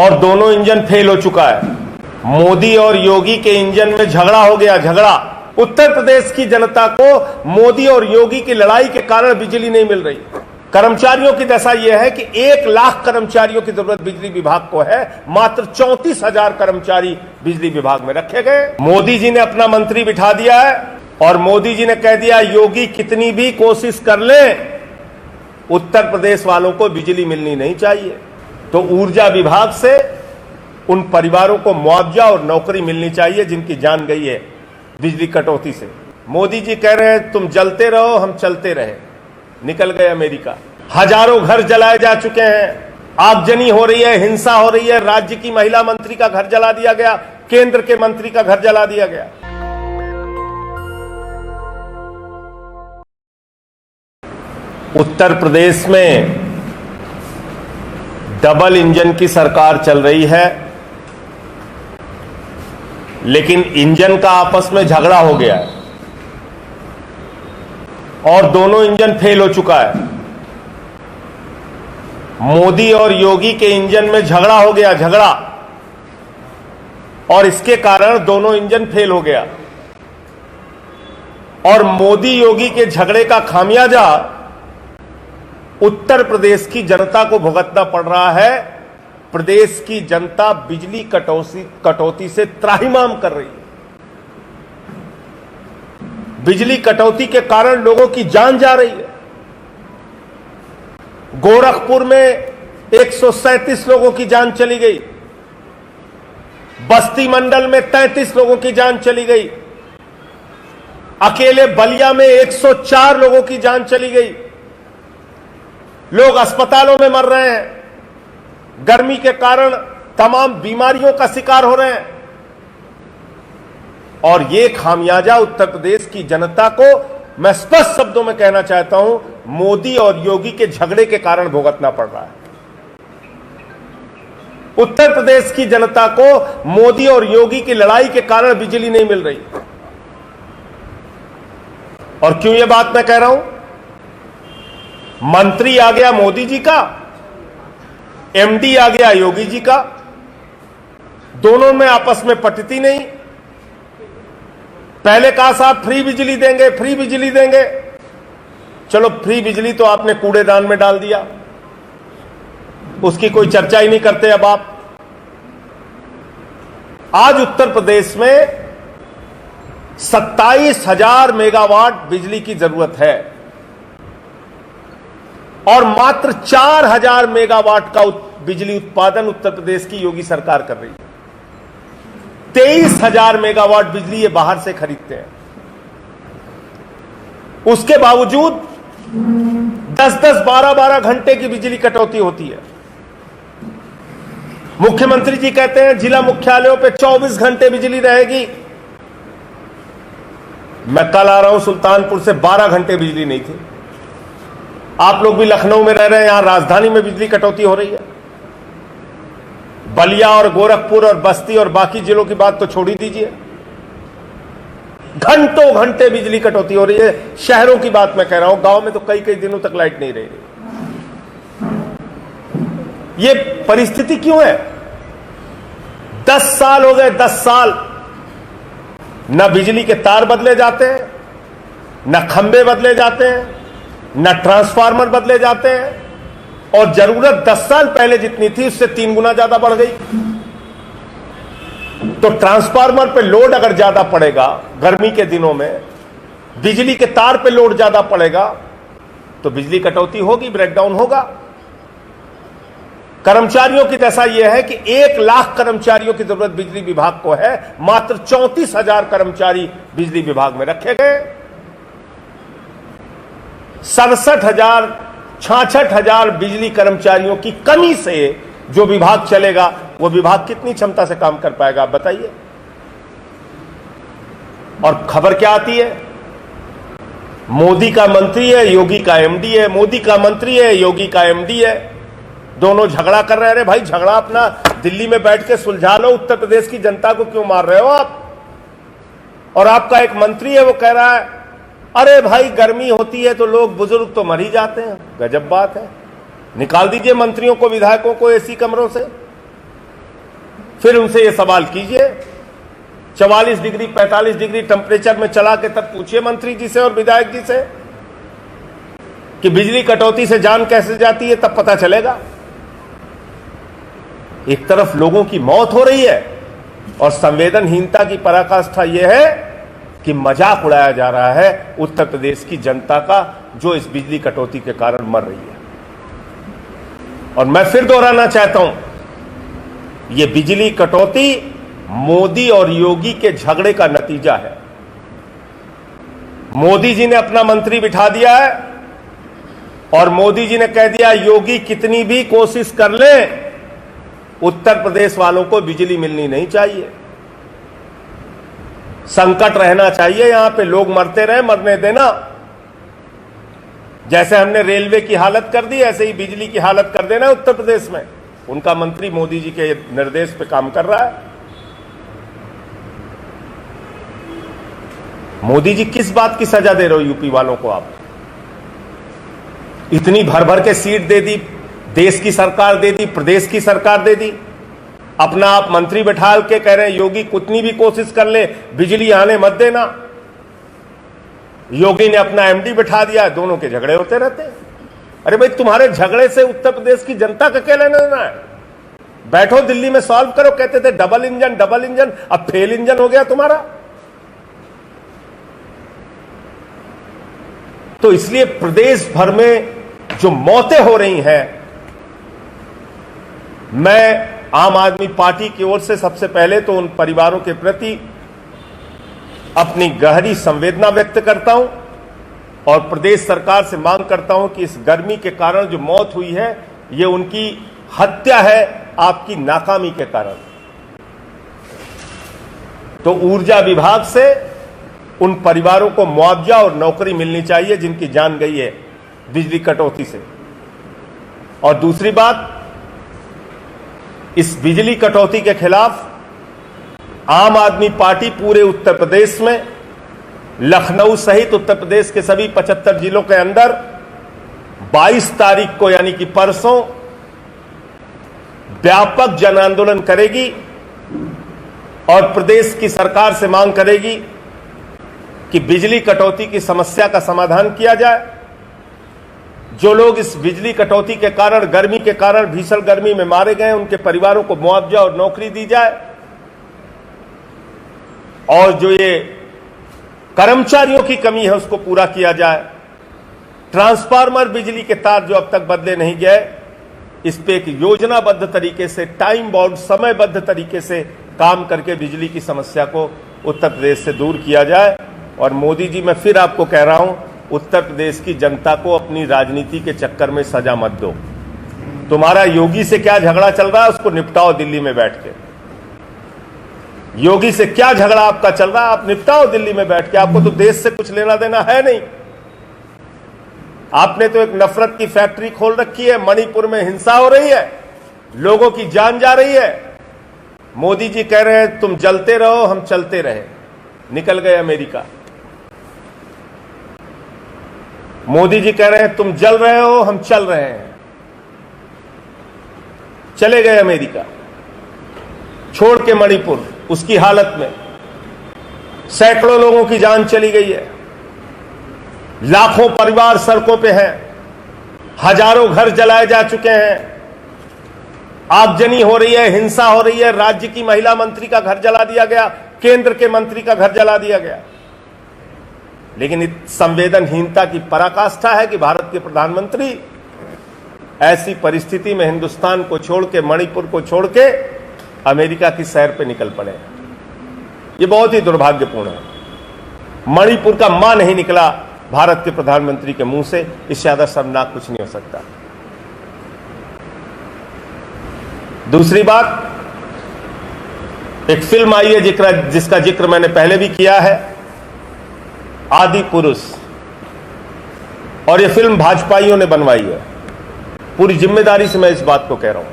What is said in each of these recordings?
और दोनों engine fail हो चुका है। मोदी और योगी के इंजन में झगड़ा हो गया, झगड़ा। उत्तर प्रदेश की जनता को मोदी और योगी की लड़ाई के कारण बिजली नहीं मिल रही। कर्मचारियों की दशा यह है कि 1 लाख कर्मचारियों की जरूरत बिजली विभाग को है, मात्र 34,000 कर्मचारी बिजली विभाग में रखे गए। मोदी जी ने अपना मंत्री बिठा दिया है और मोदी जी ने कह दिया योगी कितनी भी कोशिश कर ले, उत्तर प्रदेश वालों को बिजली मिलनी नहीं चाहिए। तो ऊर्जा विभाग से उन परिवारों को मुआवजा और नौकरी मिलनी चाहिए जिनकी जान गई है बिजली कटौती से। मोदी जी कह रहे हैं तुम जलते रहो, हम चलते रहे। निकल गए अमेरिका। हजारों घर जलाए जा चुके हैं, आगजनी हो रही है, हिंसा हो रही है। राज्य की महिला मंत्री का घर जला दिया गया, केंद्र के मंत्री का घर जला दिया गया। उत्तर प्रदेश में डबल इंजन की सरकार चल रही है, लेकिन इंजन का आपस में झगड़ा हो गया है और दोनों इंजन फेल हो चुका है। मोदी और योगी के इंजन में झगड़ा हो गया, झगड़ा, और इसके कारण दोनों इंजन फेल हो गया। और मोदी योगी के झगड़े का खामियाजा उत्तर प्रदेश की जनता को भुगतना पड़ रहा है। प्रदेश की जनता बिजली कटौती से त्राहिमाम कर रही है। बिजली कटौती के कारण लोगों की जान जा रही है। गोरखपुर में 137 लोगों की जान चली गई, बस्ती मंडल में 33 लोगों की जान चली गई, अकेले बलिया में 104 लोगों की जान चली गई। लोग अस्पतालों में मर रहे हैं, गर्मी के कारण तमाम बीमारियों का शिकार हो रहे हैं। और यह खामियाजा उत्तर प्रदेश की जनता को, मैं स्पष्ट शब्दों में कहना चाहता हूं, मोदी और योगी के झगड़े के कारण भुगतना पड़ रहा है। उत्तर प्रदेश की जनता को मोदी और योगी की लड़ाई के कारण बिजली नहीं मिल रही। और क्यों यह बात मैं कह रहा हूं? मंत्री आ गया मोदी जी का, एमडी आ गया योगी जी का, दोनों में आपस में पटती नहीं। पहले कहा साहब फ्री बिजली देंगे, फ्री बिजली देंगे। चलो फ्री बिजली तो आपने कूड़ेदान में डाल दिया, उसकी कोई चर्चा ही नहीं करते अब आप। आज उत्तर प्रदेश में 27,000 मेगावाट बिजली की जरूरत है और मात्र 4,000 मेगावाट का बिजली उत्पादन उत्तर प्रदेश की योगी सरकार कर रही है। 23,000 मेगावाट बिजली ये बाहर से खरीदते हैं। उसके बावजूद 10-10, 12-12 घंटे की बिजली कटौती होती है। मुख्यमंत्री जी कहते हैं जिला मुख्यालयों पे 24 घंटे बिजली रहेगी। मैं कल आ रहा हूं सुल्तानपुर से, 12 घंटे बिजली नहीं थी। आप लोग भी लखनऊ में रह रहे हैं, यहां राजधानी में बिजली कटौती हो रही है। बलिया और गोरखपुर और बस्ती और बाकी जिलों की बात तो छोड़ ही दीजिए, घंटों घंटे बिजली कटौती हो रही है। शहरों की बात मैं कह रहा हूं, गांव में तो कई कई दिनों तक लाइट नहीं रह रही। ये परिस्थिति क्यों है? 10 साल हो गए, 10 साल न बिजली के तार बदले जाते हैं, न खंभे बदले जाते हैं, न ट्रांसफार्मर बदले जाते हैं, और जरूरत 10 साल पहले जितनी थी उससे 3 गुना ज्यादा बढ़ गई। तो ट्रांसफार्मर पे लोड अगर ज्यादा पड़ेगा गर्मी के दिनों में, बिजली के तार पे लोड ज्यादा पड़ेगा, तो बिजली कटौती होगी, ब्रेकडाउन होगा। कर्मचारियों की दशा यह है कि 1 लाख कर्मचारियों की जरूरत बिजली विभाग को है, मात्र 34,000 कर्मचारी बिजली विभाग में रखे गए। 67,000, 66,000 बिजली कर्मचारियों की कमी से जो विभाग चलेगा, वो विभाग कितनी क्षमता से काम कर पाएगा आप बताइए। और खबर क्या आती है? मोदी का मंत्री है, योगी का एमडी है, मोदी का मंत्री है, योगी का एमडी है, दोनों झगड़ा कर रहे हैं। अरे भाई, झगड़ा अपना दिल्ली में बैठ के सुलझा लो, उत्तर प्रदेश की जनता को क्यों मार रहे हो आप? और आपका एक मंत्री है, वो कह रहा है अरे भाई गर्मी होती है तो लोग बुजुर्ग तो मर ही जाते हैं। गजब बात है। निकाल दीजिए मंत्रियों को, विधायकों को एसी कमरों से। फिर उनसे यह सवाल कीजिए, 44 डिग्री 45 डिग्री टेम्परेचर में चला के तब पूछिए मंत्री जी से और विधायक जी से कि बिजली कटौती से जान कैसे जाती है, तब पता चलेगा। एक तरफ लोगों की मौत हो रही है और संवेदनहीनता की पराकाष्ठा यह है कि मजाक उड़ाया जा रहा है उत्तर प्रदेश की जनता का, जो इस बिजली कटौती के कारण मर रही है। और मैं फिर दोहराना चाहता हूं, यह बिजली कटौती मोदी और योगी के झगड़े का नतीजा है। मोदी जी ने अपना मंत्री बिठा दिया है और मोदी जी ने कह दिया योगी कितनी भी कोशिश कर ले, उत्तर प्रदेश वालों को बिजली मिलनी नहीं चाहिए, संकट रहना चाहिए, यहां पे लोग मरते रहे, मरने देना। जैसे हमने रेलवे की हालत कर दी, ऐसे ही बिजली की हालत कर देना उत्तर प्रदेश में। उनका मंत्री मोदी जी के निर्देश पे काम कर रहा है। मोदी जी किस बात की सजा दे रहे हो यूपी वालों को आप? इतनी भर भर के सीट दे दी, देश की सरकार दे दी, प्रदेश की सरकार दे दी, अपना आप मंत्री बैठा के कह रहे हैं योगी कितनी भी कोशिश कर ले बिजली आने मत देना। योगी ने अपना एमडी बैठा दिया, दोनों के झगड़े होते रहते हैं। अरे भाई, तुम्हारे झगड़े से उत्तर प्रदेश की जनता का क्या लेना देना है? बैठो दिल्ली में सॉल्व करो। कहते थे डबल इंजन, अब फेल इंजन हो गया तुम्हारा। तो इसलिए प्रदेश भर में जो मौतें हो रही हैं, मैं आम आदमी पार्टी की ओर से सबसे पहले तो उन परिवारों के प्रति अपनी गहरी संवेदना व्यक्त करता हूं और प्रदेश सरकार से मांग करता हूं कि इस गर्मी के कारण जो मौत हुई है, ये उनकी हत्या है आपकी नाकामी के कारण। तो ऊर्जा विभाग से उन परिवारों को मुआवजा और नौकरी मिलनी चाहिए जिनकी जान गई है बिजली कटौती से। और दूसरी बात, इस बिजली कटौती के खिलाफ आम आदमी पार्टी पूरे उत्तर प्रदेश में, लखनऊ सहित उत्तर प्रदेश के सभी 75 जिलों के अंदर 22 तारीख को यानी कि परसों व्यापक जन आंदोलन करेगी और प्रदेश की सरकार से मांग करेगी कि बिजली कटौती की समस्या का समाधान किया जाए। जो लोग इस बिजली कटौती के कारण, गर्मी के कारण भीषण गर्मी में मारे गए, उनके परिवारों को मुआवजा और नौकरी दी जाए। और जो ये कर्मचारियों की कमी है उसको पूरा किया जाए। ट्रांसफार्मर, बिजली के तार जो अब तक बदले नहीं गए, इस पे एक योजनाबद्ध तरीके से, टाइम बाउंड, समयबद्ध तरीके से काम करके बिजली की समस्या को उत्तर प्रदेश से दूर किया जाए। और मोदी जी, मैं फिर आपको कह रहा हूं, उत्तर प्रदेश की जनता को अपनी राजनीति के चक्कर में सजा मत दो। तुम्हारा योगी से क्या झगड़ा चल रहा है उसको निपटाओ दिल्ली में बैठ के। योगी से क्या झगड़ा आपका चल रहा है, आप निपटाओ दिल्ली में बैठ के। आपको तो देश से कुछ लेना देना है नहीं। आपने तो एक नफरत की फैक्ट्री खोल रखी है। मणिपुर में हिंसा हो रही है, लोगों की जान जा रही है। मोदी जी कह रहे हैं तुम जलते रहो, हम चलते रहे। निकल गए अमेरिका। मोदी जी कह रहे हैं तुम जल रहे हो, हम चल रहे हैं। चले गए अमेरिका, छोड़ के मणिपुर उसकी हालत में। सैकड़ों लोगों की जान चली गई है, लाखों परिवार सड़कों पे हैं, हजारों घर जलाए जा चुके हैं, आगजनी हो रही है, हिंसा हो रही है। राज्य की महिला मंत्री का घर जला दिया गया, केंद्र के मंत्री का घर जला दिया गया। लेकिन इस संवेदनहीनता की पराकाष्ठा है कि भारत के प्रधानमंत्री ऐसी परिस्थिति में हिंदुस्तान को छोड़ के, मणिपुर को छोड़ के अमेरिका की सैर पे निकल पड़े। ये बहुत ही दुर्भाग्यपूर्ण है। मणिपुर का मां नहीं निकला भारत के प्रधानमंत्री के मुंह से, इससे ज्यादा शर्मनाक कुछ नहीं हो सकता। दूसरी बात, एक फिल्म आई है जिसका जिक्र मैंने पहले भी किया है, आदि पुरुष। और यह फिल्म भाजपाइयों ने बनवाई है। पूरी जिम्मेदारी से मैं इस बात को कह रहा हूं।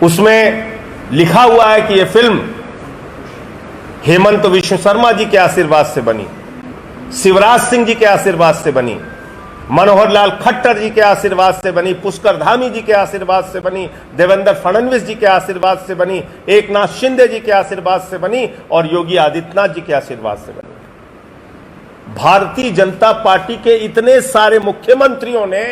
उसमें लिखा हुआ है कि यह फिल्म हेमंत विश्व शर्मा जी के आशीर्वाद से बनी, शिवराज सिंह जी के आशीर्वाद से बनी, मनोहर लाल खट्टर जी के आशीर्वाद से बनी, पुष्कर धामी जी के आशीर्वाद से बनी, देवेंद्र फडणवीस जी के आशीर्वाद से बनी, एकनाथ शिंदे जी के आशीर्वाद से बनी और योगी आदित्यनाथ जी के आशीर्वाद से बनी। भारतीय जनता पार्टी के इतने सारे मुख्यमंत्रियों ने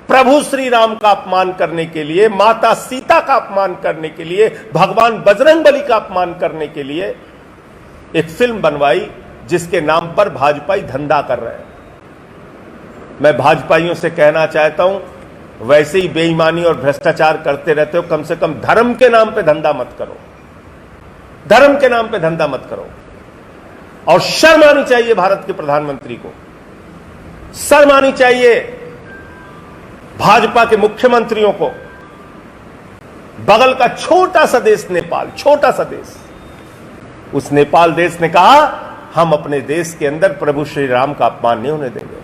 प्रभु श्री राम का अपमान करने के लिए, माता सीता का अपमान करने के लिए, भगवान बजरंगबली का अपमान करने के लिए एक फिल्म बनवाई जिसके नाम पर भाजपाई धंधा कर रहे हैं। मैं भाजपाइयों से कहना चाहता हूं, वैसे ही बेईमानी और भ्रष्टाचार करते रहते हो, कम से कम धर्म के नाम पे धंधा मत करो, धर्म के नाम पे धंधा मत करो। और शर्म आनी चाहिए भारत के प्रधानमंत्री को, शर्म आनी चाहिए भाजपा के मुख्यमंत्रियों को। बगल का छोटा सा देश नेपाल, छोटा सा देश, उस नेपाल देश ने कहा हम अपने देश के अंदर प्रभु श्री राम का अपमान नहीं होने देंगे,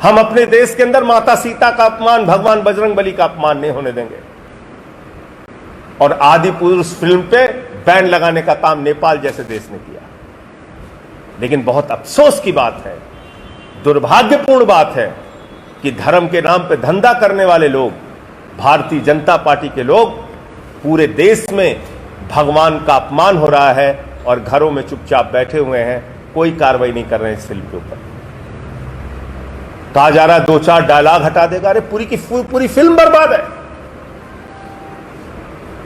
हम अपने देश के अंदर माता सीता का अपमान, भगवान बजरंगबली का अपमान नहीं होने देंगे। और आदि पुरुष फिल्म पे बैन लगाने का काम नेपाल जैसे देश ने किया। लेकिन बहुत अफसोस की बात है, दुर्भाग्यपूर्ण बात है कि धर्म के नाम पे धंधा करने वाले लोग, भारतीय जनता पार्टी के लोग, पूरे देश में भगवान का अपमान हो रहा है और घरों में चुपचाप बैठे हुए हैं, कोई कार्रवाई नहीं कर रहे हैं इस फिल्म के ऊपर। कहा जा रहा है 2-4 डायलॉग हटा देगा, अरे पूरी की पूरी फिल्म बर्बाद है।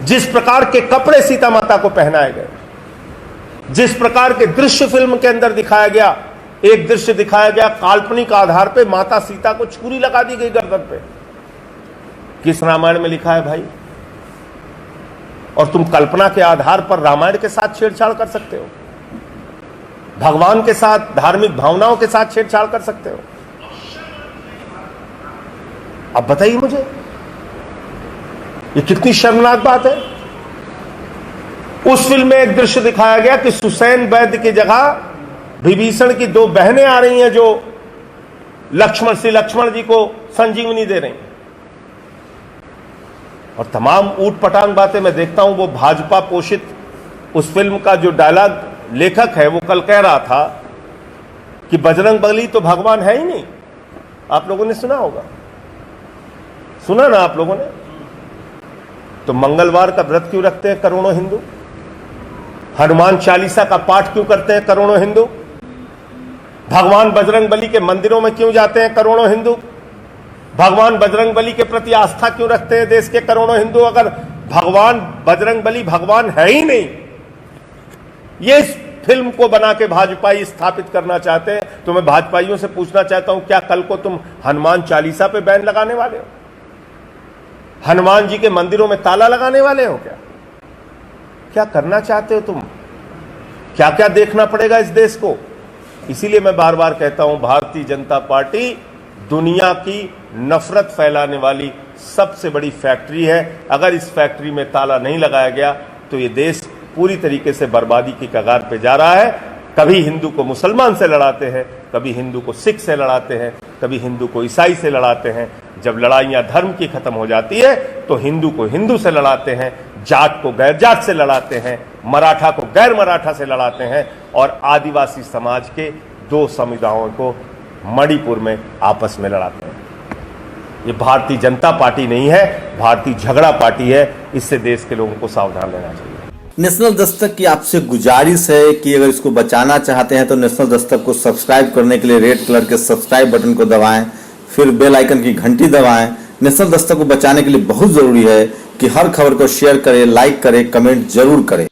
जिस प्रकार के कपड़े सीता माता को पहनाए गए, जिस प्रकार के दृश्य फिल्म के अंदर दिखाया गया, एक दृश्य दिखाया गया काल्पनिक आधार पे, माता सीता को छुरी लगा दी गई गर्दन पे। किस रामायण में लिखा है भाई? और तुम कल्पना के आधार पर रामायण के साथ छेड़छाड़ कर सकते हो, भगवान के साथ, धार्मिक भावनाओं के साथ छेड़छाड़ कर सकते हो। अब बताइए मुझे, ये कितनी शर्मनाक बात है। उस फिल्म में एक दृश्य दिखाया गया कि सुसैन वैद्य की जगह विभीषण की 2 बहनें आ रही हैं जो श्री लक्ष्मण जी को संजीवनी दे रही हैं। और तमाम ऊट पटांग बातें मैं देखता हूं। वो भाजपा पोषित उस फिल्म का जो डायलॉग लेखक है वो कल कह रहा था कि बजरंगबली तो भगवान है ही नहीं। आप लोगों ने सुना होगा, सुना ना आप लोगों ने? तो मंगलवार का व्रत क्यों रखते हैं करोड़ों हिंदू? हनुमान चालीसा का पाठ क्यों करते हैं करोड़ों हिंदू? भगवान बजरंगबली के मंदिरों में क्यों जाते हैं करोड़ों हिंदू? भगवान बजरंगबली के प्रति आस्था क्यों रखते हैं देश के करोड़ों हिंदू? अगर भगवान बजरंगबली भगवान है ही नहीं, ये इस फिल्म को बना के भाजपाई स्थापित करना चाहते हैं, तो मैं भाजपाइयों से पूछना चाहता हूं, क्या कल को तुम हनुमान चालीसा पे बैन लगाने वाले हो? हनुमान जी के मंदिरों में ताला लगाने वाले हो? क्या करना चाहते हो तुम? क्या क्या देखना पड़ेगा इस देश को? इसीलिए मैं बार बार कहता हूं, भारतीय जनता पार्टी दुनिया की नफरत फैलाने वाली सबसे बड़ी फैक्ट्री है। अगर इस फैक्ट्री में ताला नहीं लगाया गया तो ये देश पूरी तरीके से बर्बादी की कगार पे जा रहा है। कभी हिंदू को मुसलमान से लड़ाते हैं, कभी हिंदू को सिख से लड़ाते हैं, कभी हिंदू को ईसाई से लड़ाते हैं। जब लड़ाइयां धर्म की खत्म हो जाती है तो हिंदू को हिंदू से लड़ाते हैं, जाट को गैर जाट से लड़ाते हैं, मराठा को गैर मराठा से लड़ाते हैं और आदिवासी समाज के 2 समुदायों को मणिपुर में आपस में लड़ाते हैं। ये भारतीय जनता पार्टी नहीं है, भारतीय झगड़ा पार्टी है। इससे देश के लोगों को सावधान रहना चाहिए। नेशनल दस्तक की आपसे गुजारिश है कि अगर इसको बचाना चाहते हैं तो नेशनल दस्तक को सब्सक्राइब करने के लिए रेड कलर के सब्सक्राइब बटन को दबाएं, फिर बेल आइकन की घंटी दबाएं। नेशनल दस्तक को बचाने के लिए बहुत जरूरी है कि हर खबर को शेयर करें, लाइक करें, कमेंट जरूर करें।